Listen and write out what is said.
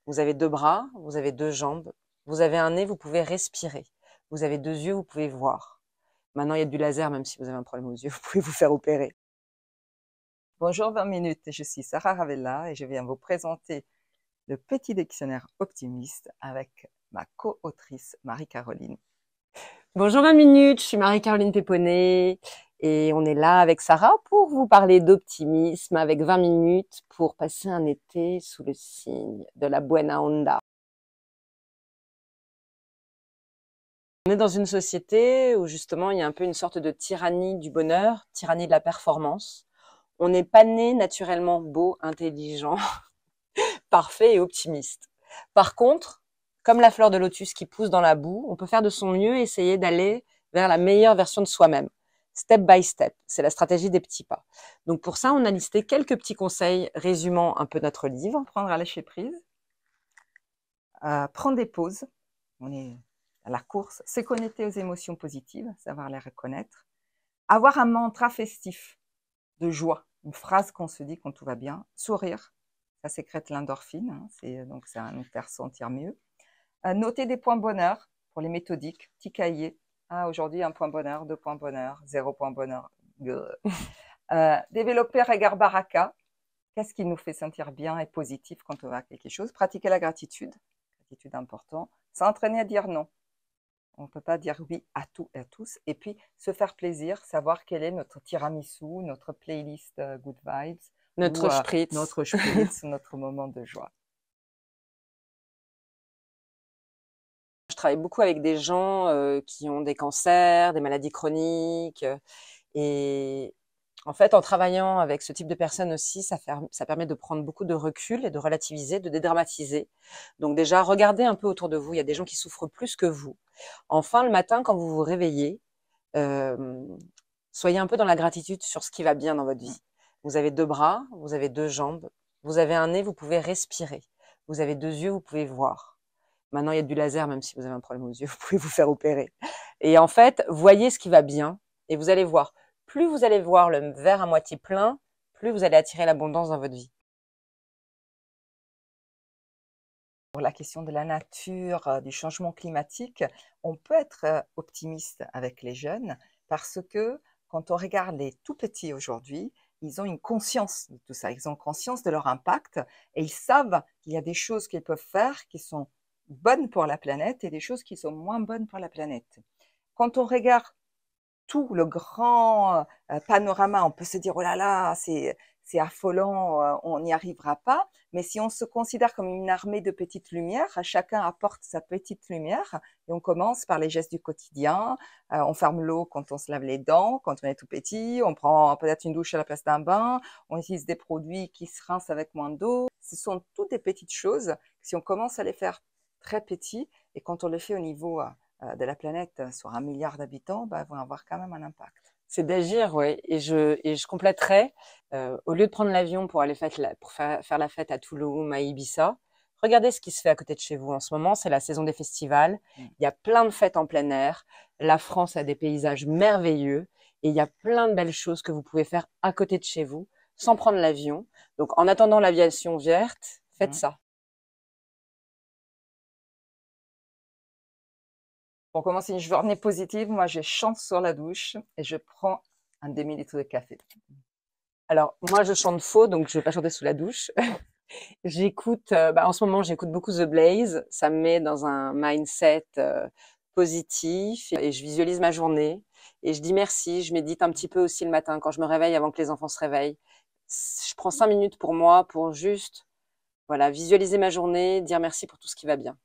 Vous avez 2 bras, vous avez 2 jambes, vous avez un nez, vous pouvez respirer. Vous avez 2 yeux, vous pouvez voir. Maintenant, il y a du laser, même si vous avez un problème aux yeux, vous pouvez vous faire opérer. Bonjour 20 minutes, je suis Sarah Ravella et je viens vous présenter le petit dictionnaire optimiste avec ma co-autrice Marie-Caroline. Bonjour 20 minutes, je suis Marie-Caroline Péponnet et on est là avec Sarah pour vous parler d'optimisme avec 20 minutes pour passer un été sous le signe de la buena onda. On est dans une société où justement il y a un peu une sorte de tyrannie du bonheur, tyrannie de la performance. On n'est pas né naturellement beau, intelligent, parfait et optimiste. Par contre, comme la fleur de lotus qui pousse dans la boue, on peut faire de son mieux et essayer d'aller vers la meilleure version de soi-même. Step by step, c'est la stratégie des petits pas. Donc pour ça, on a listé quelques petits conseils résumant un peu notre livre. Apprendre à lâcher prise, prendre des pauses, on est à la course, se connecter aux émotions positives, savoir les reconnaître, avoir un mantra festif de joie, une phrase qu'on se dit quand tout va bien, sourire, ça sécrète l'endorphine, donc ça nous fait ressentir mieux. Noter des points bonheur pour les méthodiques, petit cahier. Ah, aujourd'hui, 1 point bonheur, 2 points bonheur, 0 point bonheur. Développer regard baraka. Qu'est-ce qui nous fait sentir bien et positif quand on va à quelque chose? Pratiquer la gratitude important. S'entraîner à dire non. On ne peut pas dire oui à tout et à tous. Et puis, se faire plaisir, savoir quel est notre tiramisu, notre playlist Good Vibes, Notre ou spritz. notre spritz, notre moment de joie. Je travaille beaucoup avec des gens qui ont des cancers, des maladies chroniques. Et en fait, en travaillant avec ce type de personnes aussi, ça permet de prendre beaucoup de recul et de relativiser, de dédramatiser. Donc déjà, regardez un peu autour de vous. Il y a des gens qui souffrent plus que vous. Enfin, le matin, quand vous vous réveillez, soyez un peu dans la gratitude sur ce qui va bien dans votre vie. Vous avez 2 bras, vous avez 2 jambes, vous avez un nez, vous pouvez respirer. Vous avez 2 yeux, vous pouvez voir. Maintenant, il y a du laser, même si vous avez un problème aux yeux, vous pouvez vous faire opérer. Et en fait, voyez ce qui va bien et vous allez voir. Plus vous allez voir le verre à moitié plein, plus vous allez attirer l'abondance dans votre vie. Pour la question de la nature, du changement climatique, on peut être optimiste avec les jeunes parce que quand on regarde les tout petits aujourd'hui, ils ont une conscience de tout ça, ils ont conscience de leur impact et ils savent qu'il y a des choses qu'ils peuvent faire qui sont bonnes pour la planète et des choses qui sont moins bonnes pour la planète. Quand on regarde tout le grand panorama, on peut se dire oh là là, c'est affolant, on n'y arrivera pas. Mais si on se considère comme une armée de petites lumières, chacun apporte sa petite lumière et on commence par les gestes du quotidien. On ferme l'eau quand on se lave les dents, quand on est tout petit. On prend peut-être une douche à la place d'un bain. On utilise des produits qui se rincent avec moins d'eau. Ce sont toutes des petites choses. Si on commence à les faire très petits et quand on les fait au niveau de la planète sur 1 milliard d'habitants, vont avoir quand même un impact. C'est d'agir, oui. Et je compléterais, au lieu de prendre l'avion pour aller faire la fête à Tulum, à Ibiza, regardez ce qui se fait à côté de chez vous en ce moment. C'est la saison des festivals. Il y a plein de fêtes en plein air. La France a des paysages merveilleux et il y a plein de belles choses que vous pouvez faire à côté de chez vous sans prendre l'avion. Donc, en attendant l'aviation verte, faites ça. Pour commencer une journée positive, moi, je chante sur la douche et je prends un demi-litre de café. Alors, moi, je chante faux, donc je vais pas chanter sous la douche. J'écoute, en ce moment, j'écoute beaucoup The Blaze. Ça me met dans un mindset positif et je visualise ma journée et je dis merci. Je médite un petit peu aussi le matin quand je me réveille avant que les enfants se réveillent. Je prends 5 minutes pour moi pour juste, voilà, visualiser ma journée, dire merci pour tout ce qui va bien.